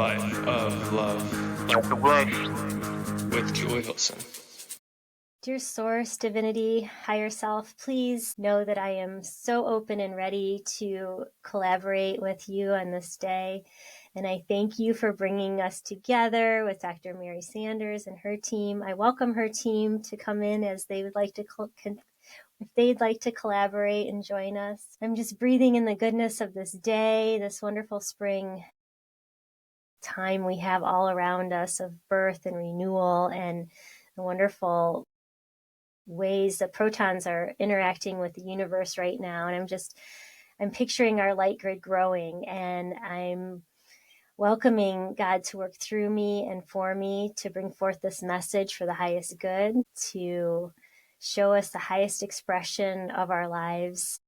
Life of Love with Julie Hilsen. Dear Source, Divinity, Higher Self, please know that I am so open and ready to collaborate with you on this day. And I thank you for bringing us together with Dr. Mary Sanders and her team. I welcome her team to come in as they would like to if they'd like to collaborate and join us. I'm just breathing in the goodness of this day, this wonderful spring time we have all around us of birth and renewal, and the wonderful ways that protons are interacting with the universe right now. And I'm picturing our light grid growing, and I'm welcoming God to work through me and for me to bring forth this message for the highest good, to show us the highest expression of our lives,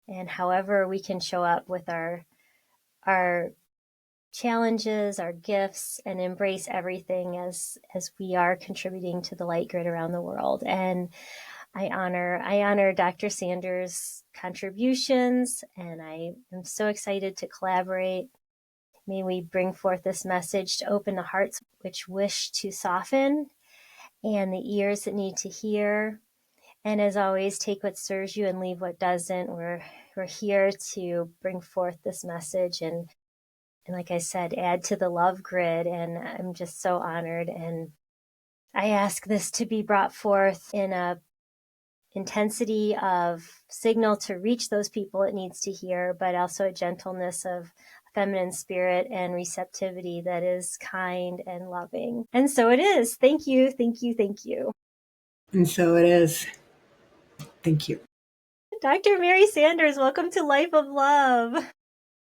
and however we can show up with our challenges, our gifts, and embrace everything as we are contributing to the light grid around the world. And I honor Dr. Sanders' contributions, and I am so excited to collaborate. May we bring forth this message to open the hearts which wish to soften and the ears that need to hear. And as always, take what serves you and leave what doesn't. We're here to bring forth this message and like I said, add to the love grid. And I'm just so honored. And I ask this to be brought forth in a intensity of signal to reach those people it needs to hear, but also a gentleness of feminine spirit and receptivity that is kind and loving. And so it is. Thank you, thank you, thank you. And so it is. Thank you. Dr. Mary Sanders, welcome to Life of Love.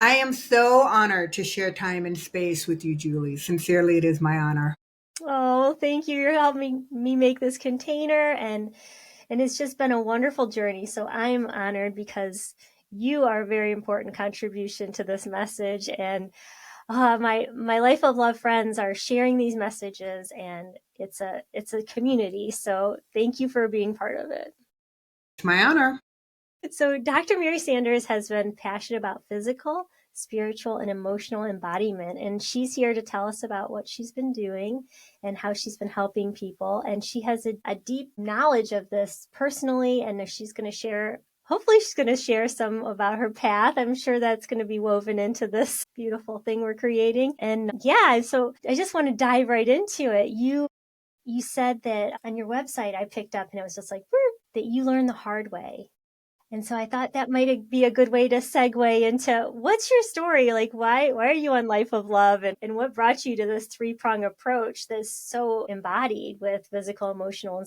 I am so honored to share time and space with you, Julie. Sincerely, it is my honor. Oh, thank you. You're helping me make this container, and it's just been a wonderful journey. So I'm honored because you are a very important contribution to this message. And my Life of Love friends are sharing these messages, and it's a community. So thank you for being part of it. It's my honor. So Dr. Mary Sanders has been passionate about physical, spiritual, and emotional embodiment. And she's here to tell us about what she's been doing and how she's been helping people. And she has a deep knowledge of this personally. And she's going to share, hopefully she's going to share some about her path. I'm sure that's going to be woven into this beautiful thing we're creating. And yeah, so I just want to dive right into it. You said that on your website, I picked up and it was just like, that you learn the hard way. And so I thought that might be a good way to segue into what's your story? Like, why are you on Life of Love, and what brought you to this three-prong approach that's so embodied with physical, emotional,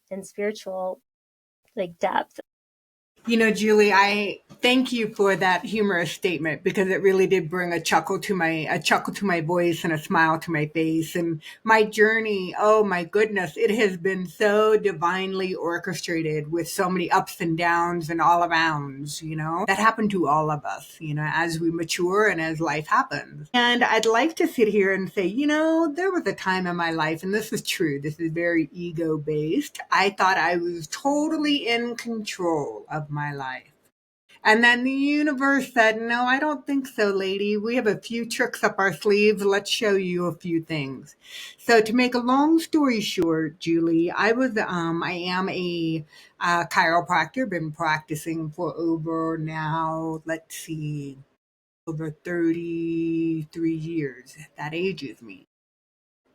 and spiritual like depth? You know, Julie, I thank you for that humorous statement because it really did bring a chuckle to my voice and a smile to my face. And my journey, oh my goodness, it has been so divinely orchestrated with so many ups and downs and all arounds, that happen to all of us, as we mature and as life happens. And I'd like to sit here and say, there was a time in my life, and this is true, this is very ego based. I thought I was totally in control of my life. And then the universe said, no, I don't think so, lady. We have a few tricks up our sleeves. Let's show you a few things. So to make a long story short, Julie, I am a chiropractor, been practicing for over 33 years. That ages me.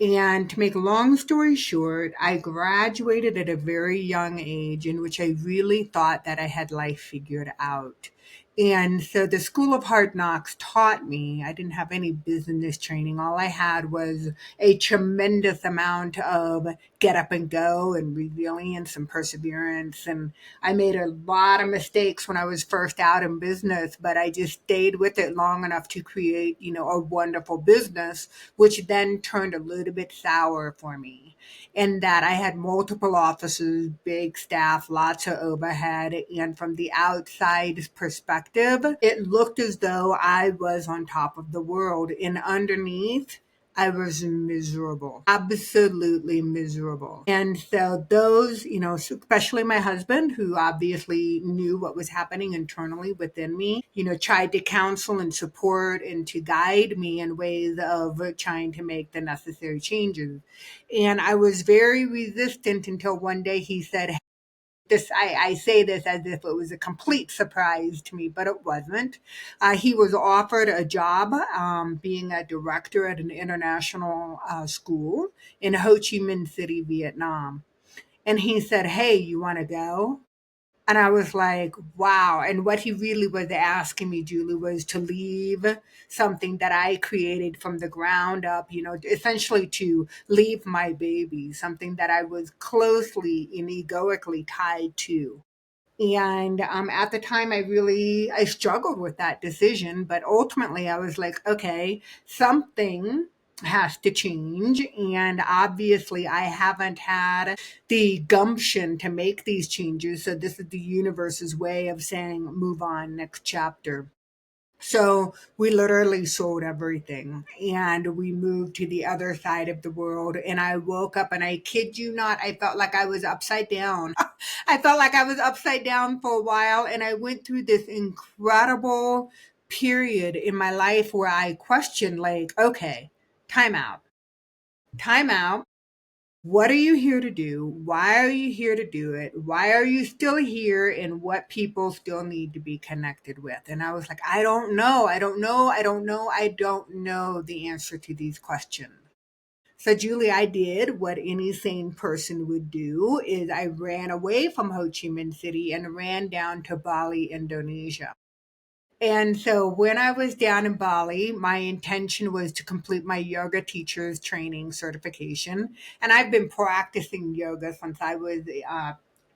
And to make a long story short, I graduated at a very young age in which I really thought that I had life figured out. And so the School of Hard Knocks taught me, I didn't have any business training. All I had was a tremendous amount of get up and go and resilience and perseverance. And I made a lot of mistakes when I was first out in business, but I just stayed with it long enough to create, a wonderful business, which then turned a little bit sour for me. In that I had multiple offices, big staff, lots of overhead, and from the outside perspective, it looked as though I was on top of the world. And underneath, I was miserable, absolutely miserable. And so those, especially my husband, who obviously knew what was happening internally within me, tried to counsel and support and to guide me in ways of trying to make the necessary changes. And I was very resistant until one day he said, this I say this as if it was a complete surprise to me, but it wasn't. He was offered a job being a director at an international school in Ho Chi Minh City, Vietnam. And he said, "Hey, you want to go?" And I was like, wow. And what he really was asking me, Julie, was to leave something that I created from the ground up, essentially to leave my baby, something that I was closely and egoically tied to. And at the time, I struggled with that decision. But ultimately, I was like, okay, something has to change. And obviously, I haven't had the gumption to make these changes. So this is the universe's way of saying, move on, next chapter. So we literally sold everything and we moved to the other side of the world. And I woke up and I kid you not, I felt like I was upside down. I felt like I was upside down for a while. And I went through this incredible period in my life where I questioned, like, okay, time out, time out. What are you here to do? Why are you here to do it? Why are you still here? And what people still need to be connected with? And I was like, I don't know. I don't know. I don't know. I don't know the answer to these questions. So Julie, I did what any sane person would do is I ran away from Ho Chi Minh City and ran down to Bali, Indonesia. And so when I was down in Bali, my intention was to complete my yoga teacher's training certification. And I've been practicing yoga since I was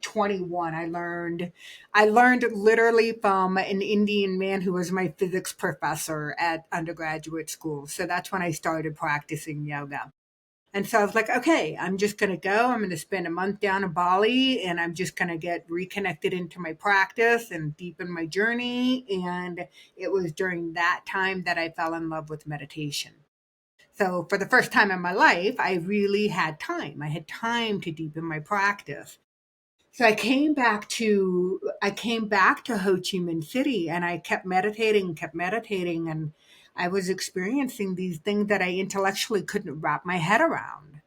21. I learned literally from an Indian man who was my physics professor at undergraduate school. So that's when I started practicing yoga. And so I was like, okay, I'm just going to go. I'm going to spend a month down in Bali and I'm just going to get reconnected into my practice and deepen my journey. And it was during that time that I fell in love with meditation. So for the first time in my life, I really had time. I had time to deepen my practice. So I came back to Ho Chi Minh City and I kept meditating and I was experiencing these things that I intellectually couldn't wrap my head around.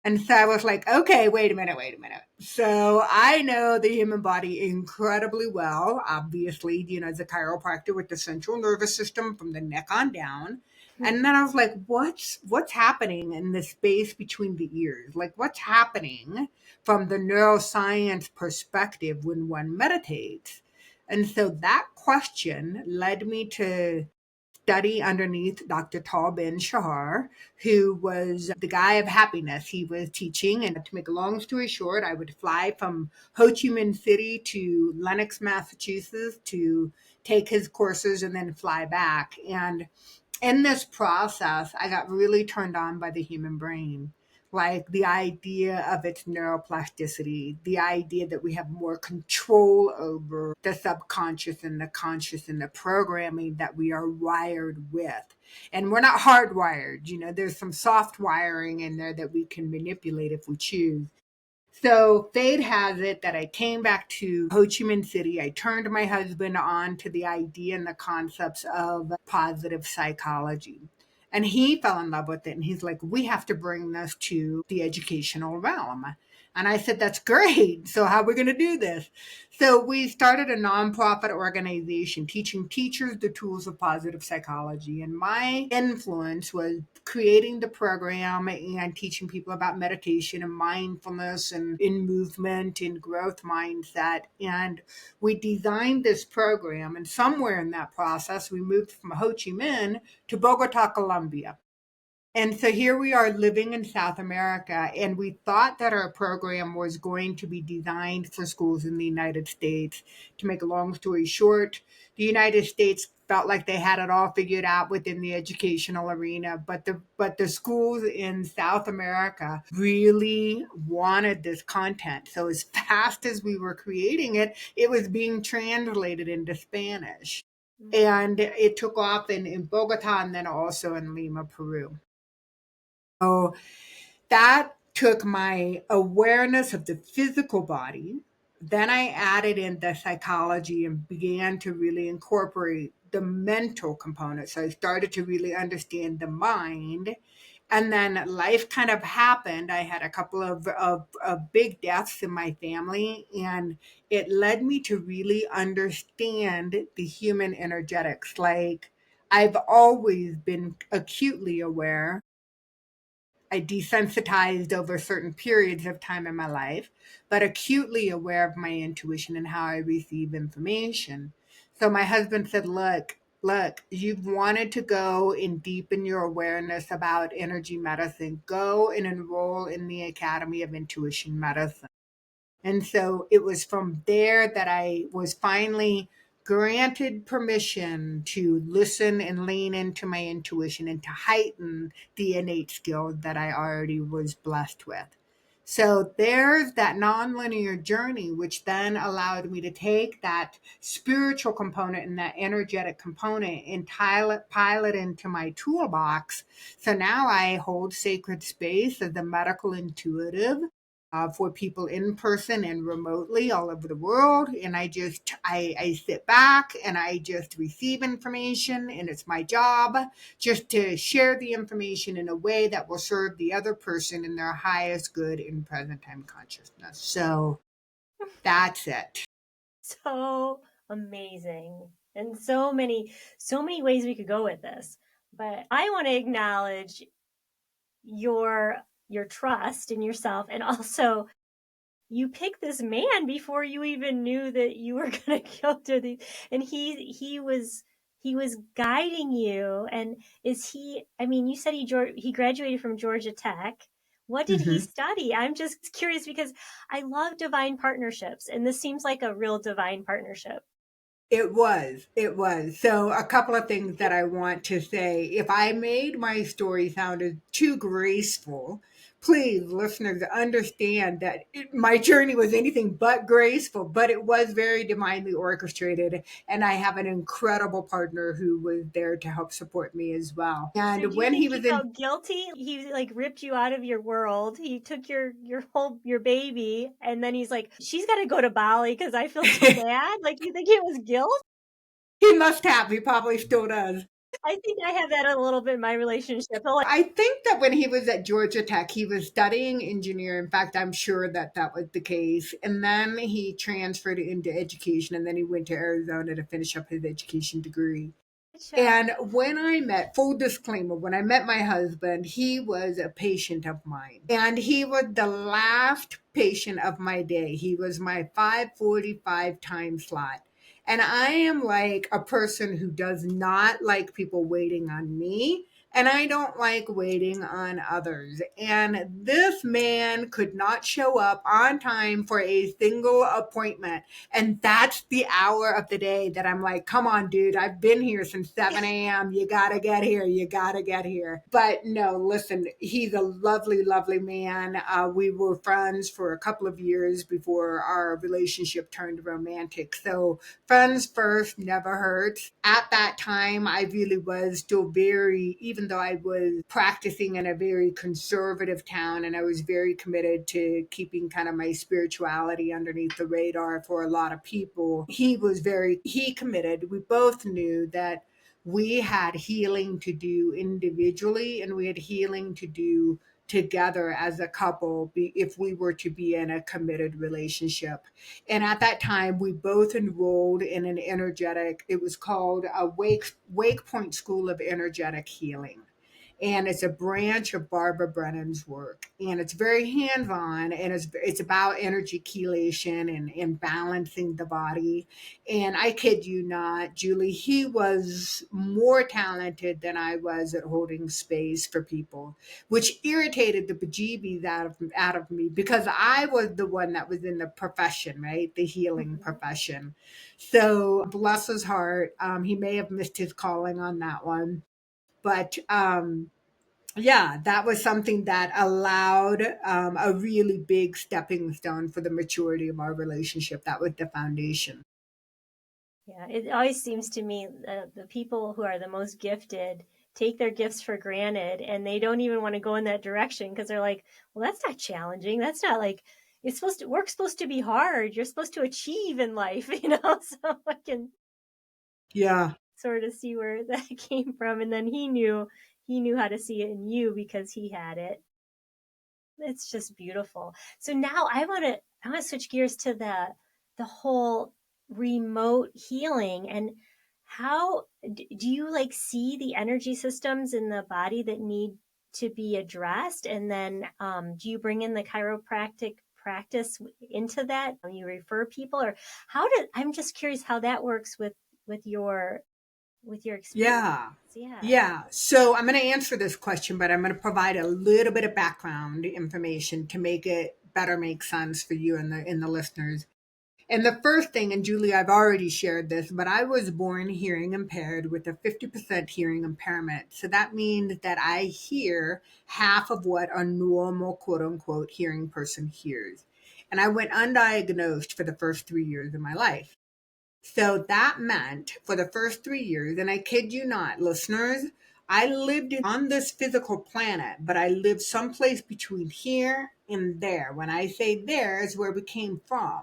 And so I was like, okay, wait a minute, wait a minute. So I know the human body incredibly well, obviously, as a chiropractor with the central nervous system from the neck on down. And then I was like, what's happening in the space between the ears? Like what's happening from the neuroscience perspective when one meditates? And so that question led me to study underneath Dr. Tal Ben Shahar, who was the guy of happiness. He was teaching, and to make a long story short, I would fly from Ho Chi Minh City to Lenox, Massachusetts to take his courses and then fly back. And in this process, I got really turned on by the human brain. Like the idea of its neuroplasticity, the idea that we have more control over the subconscious and the conscious and the programming that we are wired with. And we're not hardwired, there's some soft wiring in there that we can manipulate if we choose. So fate has it that I came back to Ho Chi Minh City. I turned my husband on to the idea and the concepts of positive psychology. And he fell in love with it. And he's like, we have to bring this to the educational realm. And I said, that's great. So how are we going to do this? So we started a nonprofit organization teaching teachers the tools of positive psychology. And my influence was creating the program and teaching people about meditation and mindfulness and in movement and growth mindset. And we designed this program. And somewhere in that process, we moved from Ho Chi Minh to Bogota, Colombia. And so here we are living in South America, and we thought that our program was going to be designed for schools in the United States. To make a long story short, the United States felt like they had it all figured out within the educational arena, but the schools in South America really wanted this content. So as fast as we were creating it, it was being translated into Spanish. And it took off in Bogota and then also in Lima, Peru. So that took my awareness of the physical body. Then I added in the psychology and began to really incorporate the mental component. So I started to really understand the mind. And then life kind of happened. I had a couple of big deaths in my family, and it led me to really understand the human energetics. Like, I've always been acutely aware. I desensitized over certain periods of time in my life, but acutely aware of my intuition and how I receive information. So my husband said, look, you've wanted to go and deepen your awareness about energy medicine. Go and enroll in the Academy of Intuition Medicine. And so it was from there that I was finally granted permission to listen and lean into my intuition and to heighten the innate skill that I already was blessed with. So there's that nonlinear journey, which then allowed me to take that spiritual component and that energetic component and pile it into my toolbox. So now I hold sacred space as a medical intuitive for people in person and remotely all over the world. And I sit back and I just receive information, and it's my job just to share the information in a way that will serve the other person in their highest good in present time consciousness. So that's it. So amazing. And so many ways we could go with this. But I want to acknowledge your trust in yourself, and also you picked this man before you even knew that you were going to go to the, and he was guiding you. And is he, I mean, you said he graduated from Georgia Tech. What did he Mhm. study? I'm just curious because I love divine partnerships, and this seems like a real divine partnership. It was. It was. So, a couple of things that I want to say. If I made my story sound too graceful, please, listeners, understand that my journey was anything but graceful, but it was very divinely orchestrated. And I have an incredible partner who was there to help support me as well. So And do you when think he he was in, felt guilty? He like ripped you out of your world. He took your baby, and then he's like, she's got to go to Bali because I feel so bad. Like, you think it was guilt? he must have, he probably still does. I think I have that a little bit in my relationship. He'll, like, I think that when he was at Georgia Tech, he was studying engineering. In fact, I'm sure that that was the case. And then he transferred into education, and then he went to Arizona to finish up his education degree. And when I met, full disclaimer, when I met my husband, he was a patient of mine. And he was the last patient of my day. He was my 5:45 time slot. And I am like a person who does not like people waiting on me. And I don't like waiting on others. And this man could not show up on time for a single appointment. And that's the hour of the day that I'm like, come on, dude, I've been here since 7 a.m. You gotta get here. You gotta get here. But no, listen, he's a lovely, lovely man. We were friends for a couple of years before our relationship turned romantic. So friends first never hurts. At that time, I really was still very, even though I was practicing in a very conservative town and I was very committed to keeping kind of my spirituality underneath the radar for a lot of people, he committed. We both knew that we had healing to do individually and we had healing to do together as a couple if we were to be in a committed relationship. And at that time, we both enrolled in an energetic, it was called a Wake Point School of Energetic Healing. And it's a branch of Barbara Brennan's work. And it's very hands-on, and it's about energy chelation and balancing the body. And I kid you not, Julie, he was more talented than I was at holding space for people, which irritated the bejeebies out of me because I was the one that was in the profession, right? The healing profession. So bless his heart. He may have missed his calling on that one. But yeah, that was something that allowed a really big stepping stone for the maturity of our relationship. That was the foundation. yeah, it always seems to me the people who are the most gifted take their gifts for granted, and they don't even want to go in that direction because they're like, well, that's not challenging. That's not like, work's supposed to be hard. You're supposed to achieve in life, so I can sort of see where that came from. And then he knew how to see it in you because he had it. It's just beautiful. So now I want to switch gears to the whole remote healing. And how do you like see the energy systems in the body that need to be addressed? And then do you bring in the chiropractic practice into that? You refer people, or I'm just curious how that works with your experience. Yeah. So I'm going to answer this question, but I'm going to provide a little bit of background information to make it better make sense for you and the listeners. And the first thing, and Julie, I've already shared this, but I was born hearing impaired with a 50% hearing impairment. So that means that I hear half of what a normal, quote unquote, hearing person hears. And I went undiagnosed for the first 3 years of my life. So that meant for the first 3 years, and I kid you not, listeners, I lived on this physical planet, but I lived someplace between here and there. When I say there is where we came from.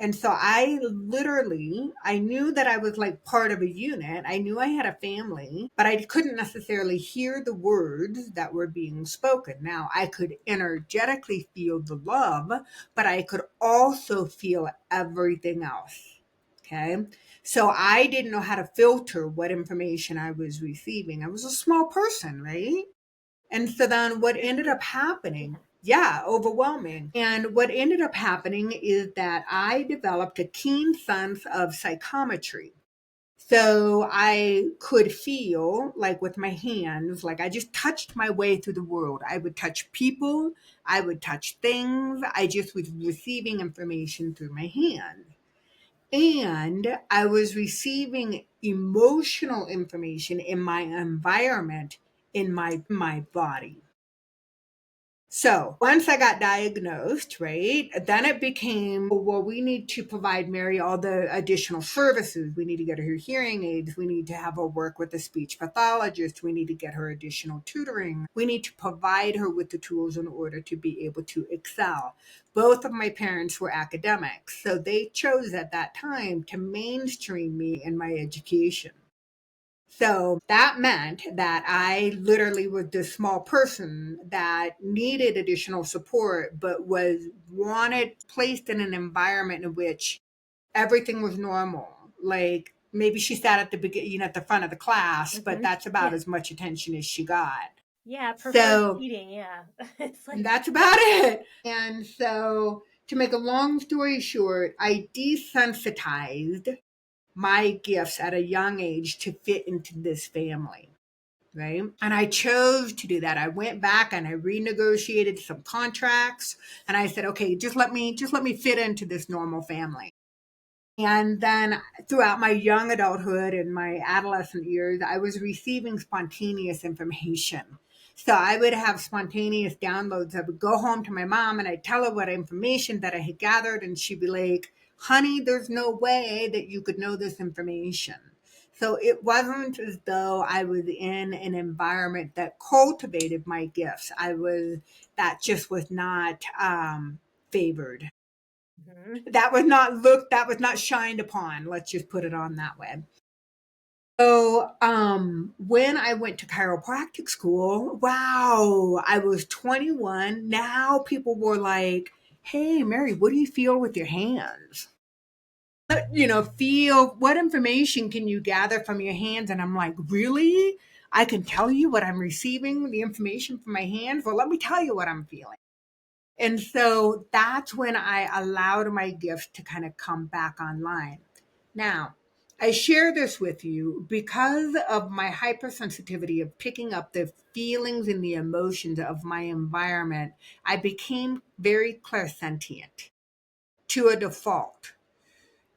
And so I knew that I was like part of a unit. I knew I had a family, but I couldn't necessarily hear the words that were being spoken. Now, I could energetically feel the love, but I could also feel everything else. Okay. So I didn't know how to filter what information I was receiving. I was a small person, right? And so then what ended up happening, overwhelming. And what ended up happening is that I developed a keen sense of psychometry. So I could feel like with my hands, like I just touched my way through the world. I would touch people, I would touch things. I just was receiving information through my hands. And I was receiving emotional information in my environment, in my body. So once I got diagnosed, right, then it became, well, we need to provide Mary all the additional services. We need to get her hearing aids. We need to have her work with a speech pathologist. We need to get her additional tutoring. We need to provide her with the tools in order to be able to excel. Both of my parents were academics, so they chose at that time to mainstream me in my education. So that meant that I literally was this small person that needed additional support, but was wanted placed in an environment in which everything was normal. Like maybe she sat at the beginning, at the front of the class, but that's about as much attention as she got. Yeah, preferred seating. Yeah, it's like that's about it. And so, to make a long story short, I desensitized my gifts at a young age to fit into this family, right? And I chose to do that. I went back and I renegotiated some contracts, and I said, okay, just let me fit into this normal family. And then throughout my young adulthood and my adolescent years, I was receiving spontaneous information. So I would have spontaneous downloads. I would go home to my mom and I'd tell her what information that I had gathered, and she'd be like, honey, there's no way that you could know this information. So it wasn't as though I was in an environment that cultivated my gifts. That just was not favored. That was not shined upon. Let's just put it on that way. So when I went to chiropractic school, wow, I was 21. Now people were like, hey, Mary, what do you feel with your hands? Feel what information can you gather from your hands? And I'm like, really? I can tell you what I'm receiving, the information from my hands? Well, let me tell you what I'm feeling. And so that's when I allowed my gifts to kind of come back online. Now, I share this with you because of my hypersensitivity of picking up the feelings and the emotions of my environment. I became very clairsentient to a default.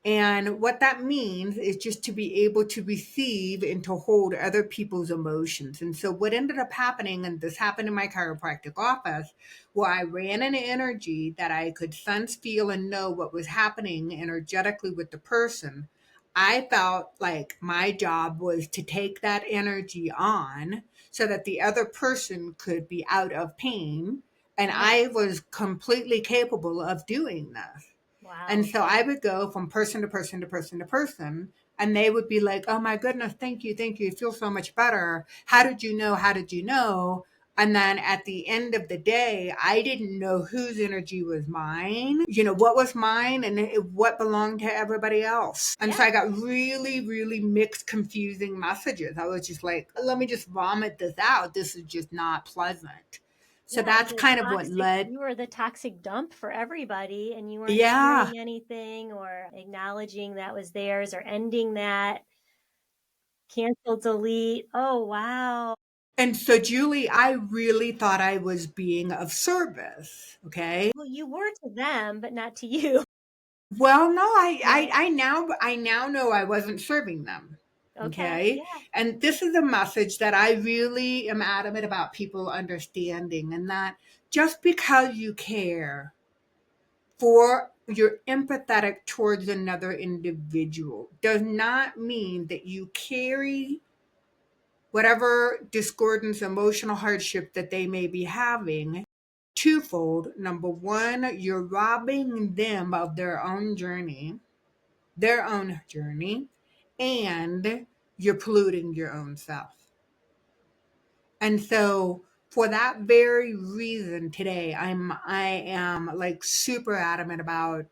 And what that means is just to be able to receive and to hold other people's emotions. And so what ended up happening, and this happened in my chiropractic office, where I ran an energy that I could sense, feel, and know what was happening energetically with the person, I felt like my job was to take that energy on so that the other person could be out of pain. And Right. I was completely capable of doing this. And Wow. so I would go from person to person to person to person, and they would be like, "Oh my goodness, thank you, thank you. It feels so much better. How did you know? How did you know?" And then at the end of the day, I didn't know whose energy was mine, what was mine and what belonged to everybody else. And so Yeah. I got really, really mixed, confusing messages. I was just like, let me just vomit this out. This is just not pleasant. So Yeah, it was that's a kind of what toxic, led. you were the toxic dump for everybody, and you weren't Yeah. sharing anything or acknowledging that was theirs or ending that, cancel, delete. Oh, wow. And so, Julie, I really thought I was being of service. Okay. Well, you were to them, but not to you. Well, no, No. I now know I wasn't serving them. Okay. Okay. Yeah. And this is a message that I really am adamant about people understanding, and that just because you care for you're empathetic towards another individual does not mean that you carry whatever discordance, emotional hardship that they may be having twofold. Number one, you're robbing them of their own journey, and you're polluting your own self. And so for that very reason today, I am like super adamant about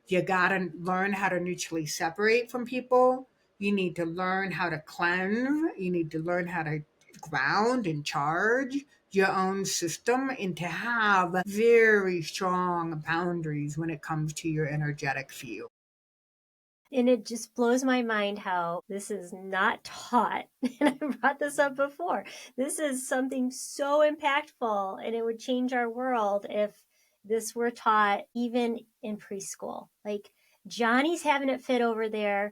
you gotta learn how to neutrally separate from people. You need to learn how to cleanse. You need to learn how to ground and charge your own system and to have very strong boundaries when it comes to your energetic field. And it just blows my mind how this is not taught. And I brought this up before. This is something so impactful, and it would change our world if this were taught even in preschool. Like, Johnny's having it fit over there.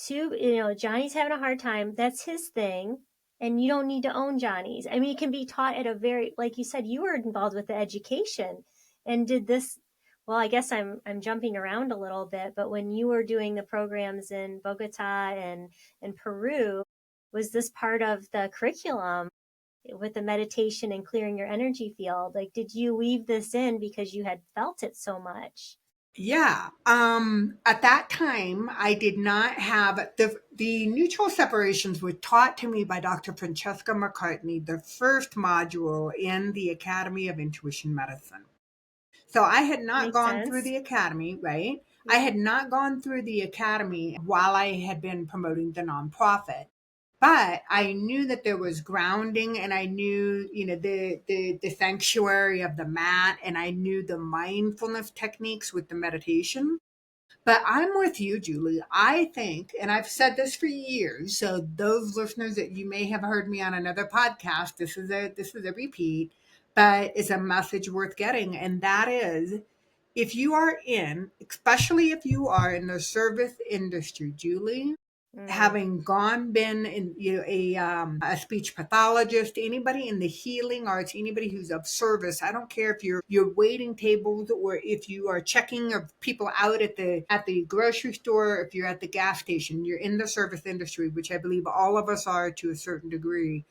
Johnny's having a hard time. That's his thing. And you don't need to own Johnny's. I mean, it can be taught at a very, like you said, you were involved with the education and did this. Well, I guess I'm jumping around a little bit, but when you were doing the programs in Bogota and Peru, was this part of the curriculum with the meditation and clearing your energy field? Like, did you weave this in because you had felt it so much? Yeah. At that time, I did not have the neutral separations were taught to me by Dr. Francesca McCartney, the first module in the Academy of Intuition Medicine. So I had not Makes gone through sense. the academy, right? I Yeah. had not gone through the academy while I had been promoting the nonprofit. But I knew that there was grounding, and I knew, the sanctuary of the mat, and I knew the mindfulness techniques with the meditation. But I'm with you, Julie. I think, and I've said this for years, so those listeners that you may have heard me on another podcast, this is a repeat, but it's a message worth getting, and that is, if you are especially if you are in the service industry, Julie, Mm. having been in, a speech pathologist, anybody in the healing arts, anybody who's of service. I don't care if you're waiting tables or if you are checking of people out at the grocery store, if you're at the gas station, you're in the service industry, which I believe all of us are to a certain degree.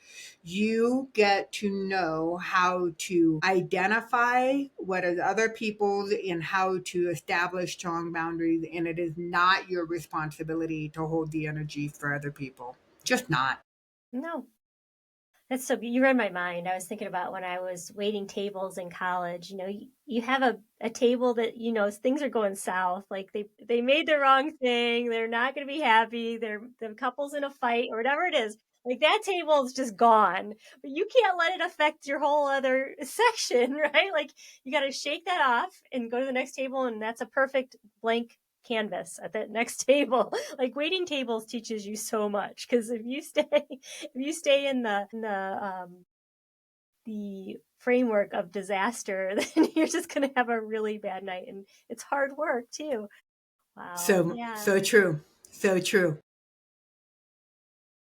You get to know how to identify what is other people's and how to establish strong boundaries. And it is not your responsibility to hold the energy for other people. Just not. No, that's so, you read my mind. I was thinking about when I was waiting tables in college. You have a table that, things are going south. Like, they made the wrong thing. They're not going to be happy. The couple's in a fight or whatever it is. Like, that table is just gone. But you can't let it affect your whole other section, right? Like, you got to shake that off and go to the next table, and that's a perfect blank canvas at that next table. Like, waiting tables teaches you so much, because if you stay in the framework of disaster, then you're just going to have a really bad night, and it's hard work too. Wow. So, Yeah. so true. So true.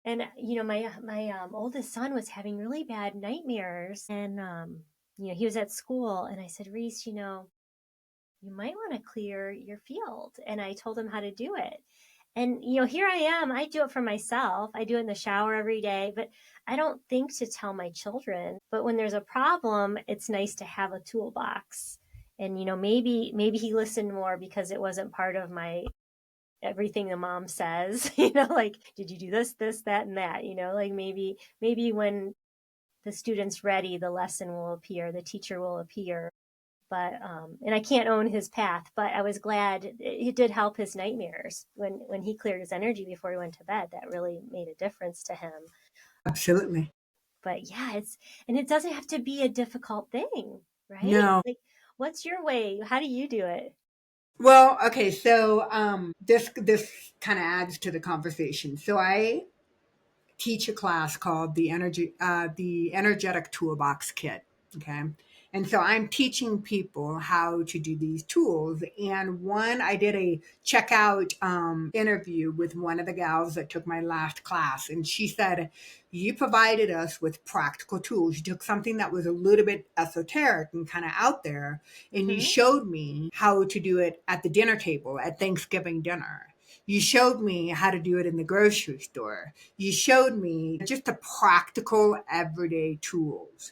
And my oldest son was having really bad nightmares, and he was at school, and I said, Reese, you might want to clear your field, and I told him how to do it. And, here I am. I do it for myself. I do it in the shower every day, but I don't think to tell my children. But when there's a problem, it's nice to have a toolbox. And, maybe he listened more because it wasn't part of my everything the mom says, like, did you do this, that, and that, like maybe when the student's ready, the lesson will appear, the teacher will appear. But and I can't own his path, but I was glad it did help his nightmares when he cleared his energy before he went to bed. That really made a difference to him. Absolutely. But yeah, it doesn't have to be a difficult thing, right? No. Like, what's your way? How do you do it? Well, okay, so this kind of adds to the conversation. So I teach a class called the Energetic Toolbox Kit. Okay. And so I'm teaching people how to do these tools. And I did a checkout interview with one of the gals that took my last class. And she said, you provided us with practical tools. You took something that was a little bit esoteric and kind of out there, and you showed me how to do it at the dinner table at Thanksgiving dinner. You showed me how to do it in the grocery store. You showed me just the practical everyday tools.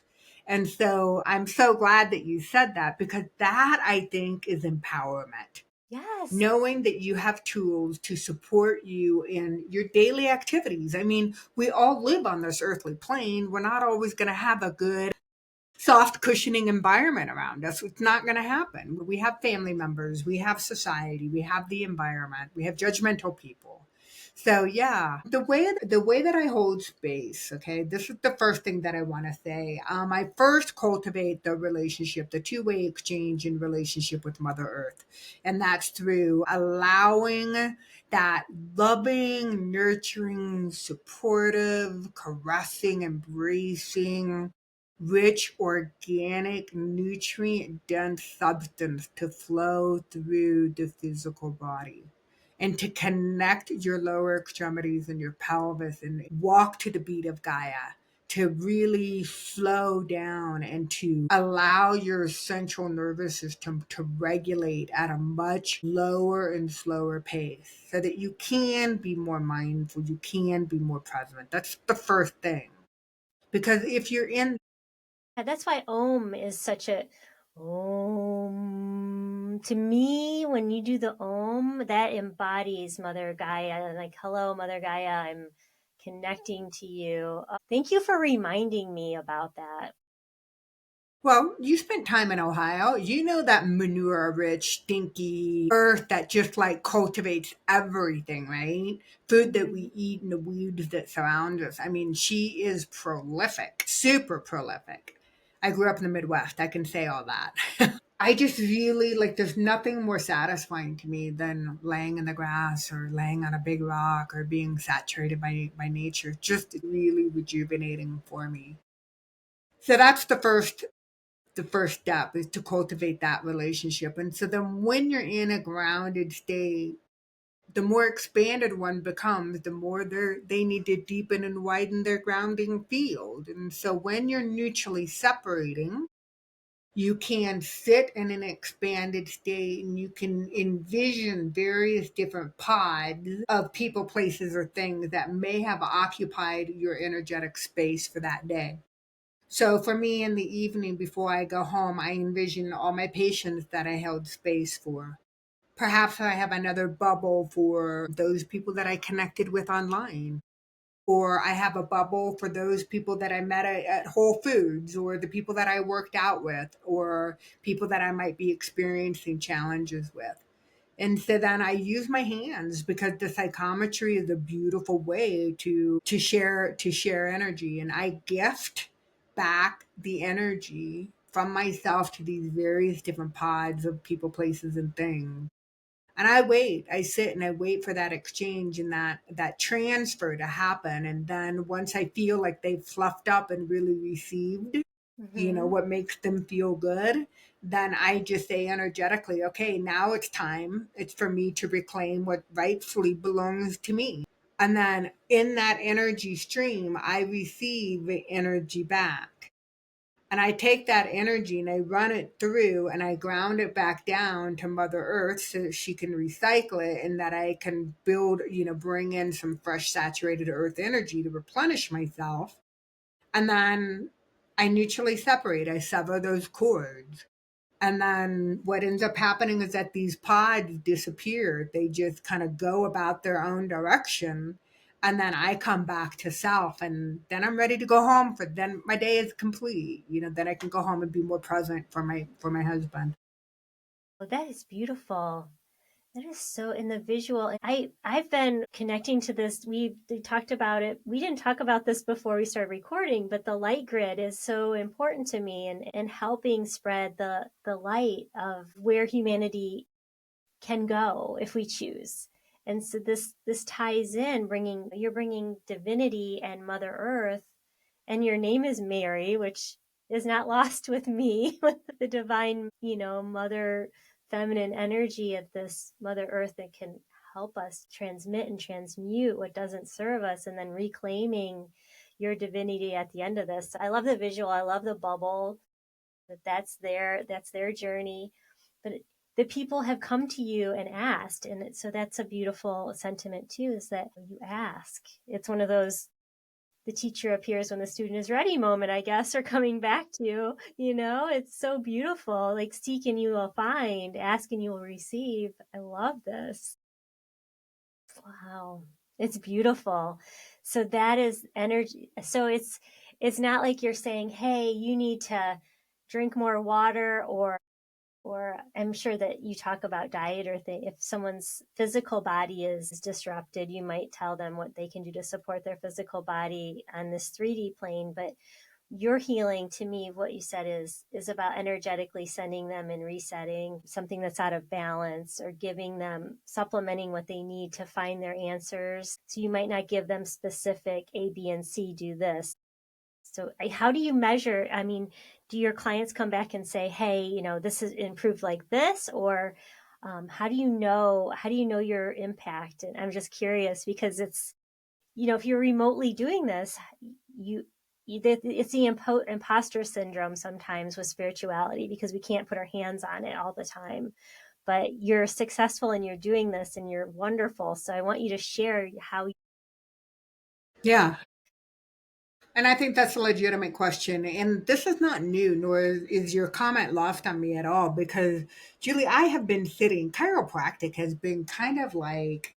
And so I'm so glad that you said that, because that, I think, is empowerment. Yes. Knowing that you have tools to support you in your daily activities. I mean, we all live on this earthly plane. We're not always going to have a good soft cushioning environment around us. It's not going to happen. We have family members, we have society, we have the environment, we have judgmental people. So yeah, the way that I hold space, okay, this is the first thing that I want to say. I first cultivate the relationship, the two-way exchange in relationship with Mother Earth. And that's through allowing that loving, nurturing, supportive, caressing, embracing, rich, organic, nutrient dense substance to flow through the physical body, and to connect your lower extremities and your pelvis and walk to the beat of Gaia, to really slow down and to allow your central nervous system to regulate at a much lower and slower pace so that you can be more mindful, you can be more present. That's the first thing. Because if you're in That's why Om is such a Om. To me, when you do the Om, that embodies Mother Gaia. Like, hello, Mother Gaia, I'm connecting to you. Thank you for reminding me about that. Well, you spent time in Ohio. You know that manure rich, stinky earth that just like cultivates everything, right? Food that we eat and the weeds that surround us. I mean, she is prolific, super prolific. I grew up in the Midwest. I can say all that. I just really like, there's nothing more satisfying to me than laying in the grass or laying on a big rock or being saturated by nature. Just really rejuvenating for me. So that's the first step, is to cultivate that relationship. And so then when you're in a grounded state, the more expanded one becomes, the more they need to deepen and widen their grounding field. And so when you're neutrally separating, you can sit in an expanded state and you can envision various different pods of people, places, or things that may have occupied your energetic space for that day. So for me, in the evening before I go home, I envision all my patients that I held space for. Perhaps I have another bubble for those people that I connected with online. Or I have a bubble for those people that I met at Whole Foods, or the people that I worked out with, or people that I might be experiencing challenges with. And so then I use my hands, because the psychometry is a beautiful way to share energy, and I gift back the energy from myself to these various different pods of people, places, and things. And I sit and I wait for that exchange and that transfer to happen. And then once I feel like they've fluffed up and really received, Mm-hmm. what makes them feel good, then I just say energetically, okay, now it's time. It's for me to reclaim what rightfully belongs to me. And then in that energy stream, I receive the energy back. And I take that energy and I run it through and I ground it back down to Mother Earth so that she can recycle it and that I can build, bring in some fresh saturated earth energy to replenish myself. And then I mutually separate. I sever those cords. And then what ends up happening is that these pods disappear. They just kind of go about their own direction. And then I come back to self, and then I'm ready to go home. For then my day is complete. Then I can go home and be more present for my husband. Well, that is beautiful. That is so in the visual. I've been connecting to this. We talked about it. We didn't talk about this before we started recording, but the light grid is so important to me and helping spread the light of where humanity can go if we choose. And so this ties in you're bringing divinity and Mother Earth, and your name is Mary, which is not lost with me, with the divine, mother feminine energy of this Mother Earth that can help us transmit and transmute what doesn't serve us, and then reclaiming your divinity at the end of this. I love the visual. I love the bubble. That's their journey. But the people have come to you and asked. And so that's a beautiful sentiment too, is that you ask. It's one of those, the teacher appears when the student is ready moment, I guess, or coming back to you. It's so beautiful. Like, seek and you will find, ask and you will receive. I love this. Wow. It's beautiful. So that is energy. So it's not like you're saying, hey, you need to drink more water, or I'm sure that you talk about diet or if someone's physical body is disrupted, you might tell them what they can do to support their physical body on this 3D plane. But your healing, to me, what you said is about energetically sending them and resetting something that's out of balance, or giving them, supplementing what they need to find their answers. So you might not give them specific A, B, and C, do this. So how do you measure? I mean, do your clients come back and say, hey, this is improved like this? Or how do you know your impact? And I'm just curious, because it's, if you're remotely doing this, it's the imposter syndrome sometimes with spirituality, because we can't put our hands on it all the time. But you're successful and you're doing this and you're wonderful. So I want you to share how. Yeah. And I think that's a legitimate question. And this is not new, nor is your comment lost on me at all, because, Julie, I have been sitting, chiropractic has been kind of like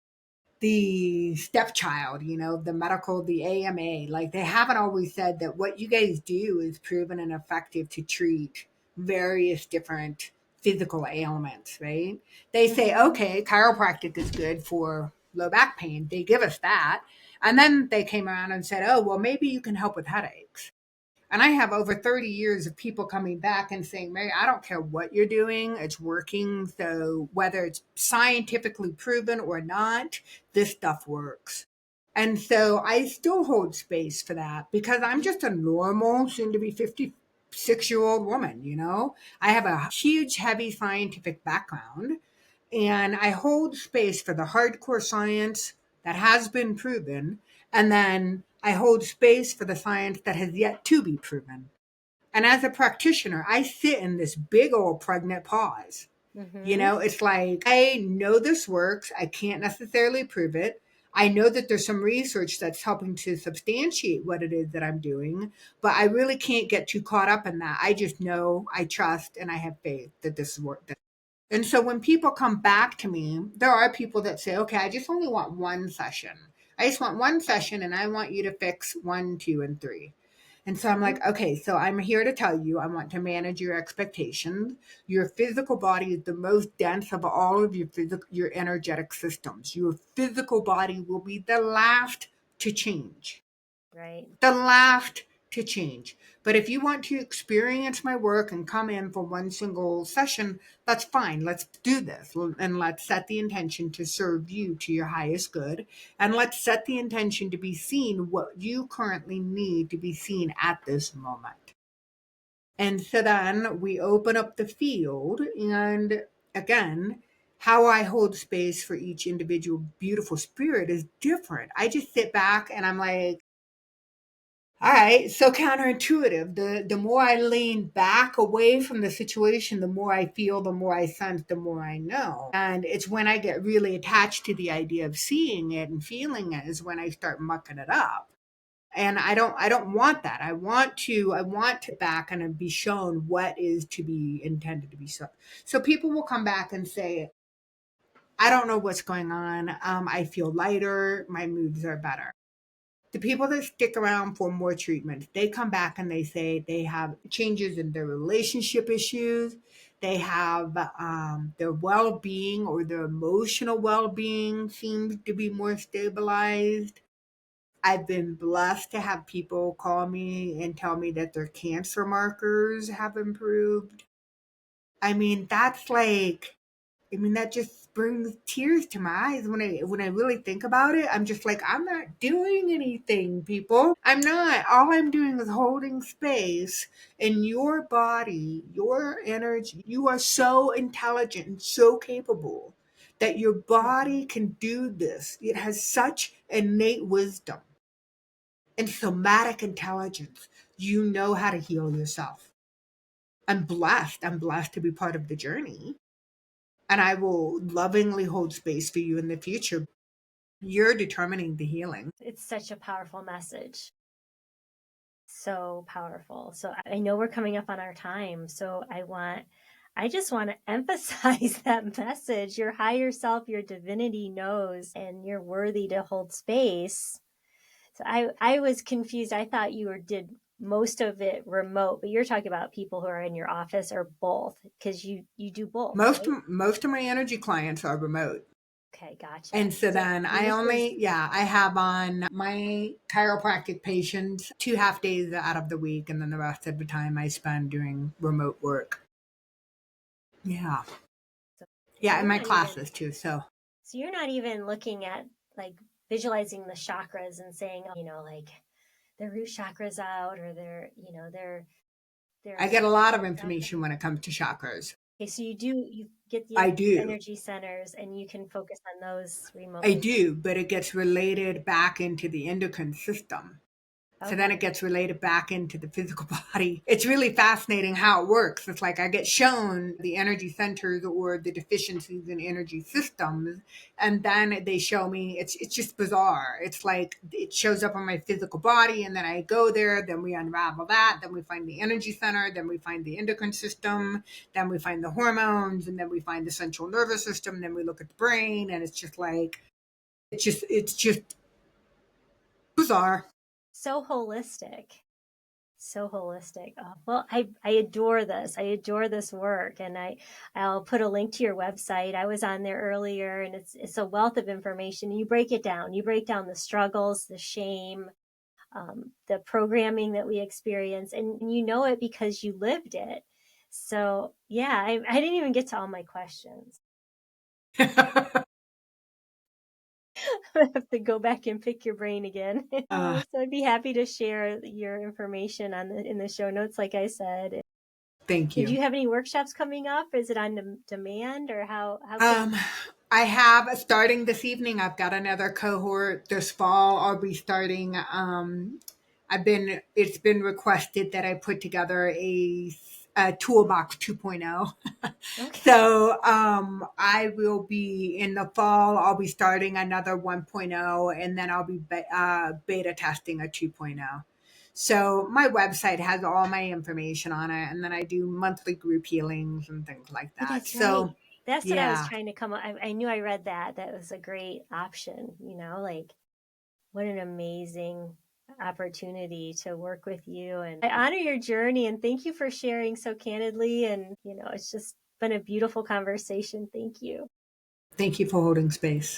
the stepchild, the AMA. Like, they haven't always said that what you guys do is proven and effective to treat various different physical ailments, right? They say, okay, chiropractic is good for low back pain. They give us that. And then they came around and said, oh, well, maybe you can help with headaches. And I have over 30 years of people coming back and saying, Mary, I don't care what you're doing, it's working. So whether it's scientifically proven or not, this stuff works. And so I still hold space for that, because I'm just a normal, soon to be 56-year-old woman, I have a huge, heavy scientific background, and I hold space for the hardcore science that has been proven. And then I hold space for the science that has yet to be proven. And as a practitioner, I sit in this big old pregnant pause. It's like, I know this works. I can't necessarily prove it. I know that there's some research that's helping to substantiate what it is that I'm doing, but I really can't get too caught up in that. I just know, I trust, and I have faith that this is work. And so when people come back to me, there are people that say, okay, I just only want one session. I just want one session, and I want you to fix 1, 2, and 3. And so I'm like, okay, so I'm here to tell you, I want to manage your expectations. Your physical body is the most dense of all of your energetic systems. Your physical body will be the last to change. Right. The last to change. But if you want to experience my work and come in for one single session, that's fine. Let's do this. And let's set the intention to serve you to your highest good. And let's set the intention to be seen what you currently need to be seen at this moment. And so then we open up the field. And again, how I hold space for each individual beautiful spirit is different. I just sit back and I'm like, All right, so counterintuitive. The more I lean back away from the situation, the more I feel, the more I sense, the more I know. And it's when I get really attached to the idea of seeing it and feeling it is when I start mucking it up. And I don't want that. I want to back and be shown what is to be intended to be so. So people will come back and say, I don't know what's going on. I feel lighter. My moods are better. The people that stick around for more treatments, they come back and they say they have changes in their relationship issues. They have their well being or their emotional well being seems to be more stabilized. I've been blessed to have people call me and tell me that their cancer markers have improved. I mean, that's like, I mean, that just brings tears to my eyes when I really think about it. I'm just like, I'm not doing anything, people. I'm not. All I'm doing is holding space in your body, your energy. You are so intelligent and so capable that your body can do this. It has such innate wisdom and somatic intelligence. You know how to heal yourself. I'm blessed. I'm blessed to be part of the journey. And I will lovingly hold space for you in the future. You're determining the healing. It's such a powerful message. So powerful. So I know we're coming up on our time. So I just want to emphasize that message. Your higher self, your divinity knows, and you're worthy to hold space. So I was confused. I thought did most of it remote, but you're talking about people who are in your office or both, because you do both, Most right? most of my energy clients are remote. Okay, gotcha. And so So then this is I have on my chiropractic patients 2 half days out of the week, and then the rest of the time I spend doing remote work. Yeah. so Yeah, and you're my not even classes too. So so you're not even looking at like visualizing the chakras and saying, like their root chakras out or their I get a lot of chakra. information when it comes to chakras. Okay, so you get I these do. energy centers and you can focus on those I remotely. do, but it gets related back into the endocrine system. So then it Okay. gets related back into the physical body. It's really fascinating how it works. It's like I get shown the energy centers or the deficiencies in energy systems, and then they show me it's just bizarre. It's like it shows up on my physical body, and then I go there, then we unravel that, then we find the energy center, then we find the endocrine system, then we find the hormones, and then we find the central nervous system, then we look at the brain, and it's just like it's just bizarre. So holistic. So holistic. Oh, well, I adore this. I adore this work, and I'll put a link to your website. I was on there earlier, and it's a wealth of information. You break it down. You break down the struggles, the shame, the programming that we experience, and you know it because you lived it. So yeah, I didn't even get to all my questions. I have to go back and pick your brain again. So I'd be happy to share your information in the show notes, like I said. Thank Did you. you have any workshops coming up? Is it on demand, or how can? Um, I have starting this evening. I've got another cohort this fall. I'll be starting. It's been requested that I put together a toolbox 2.0. Okay. So I will be in the fall. I'll be starting another 1.0, and then I'll be beta testing a 2.0. So my website has all my information on it, and then I do monthly group healings and things like Oh, that. that's right. So That's what I was yeah, trying to come up. I knew I read that. That was a great option. Like what an amazing opportunity to work with you. And I honor your journey and thank you for sharing so candidly. And, it's just been a beautiful conversation. Thank you. thank you for holding space.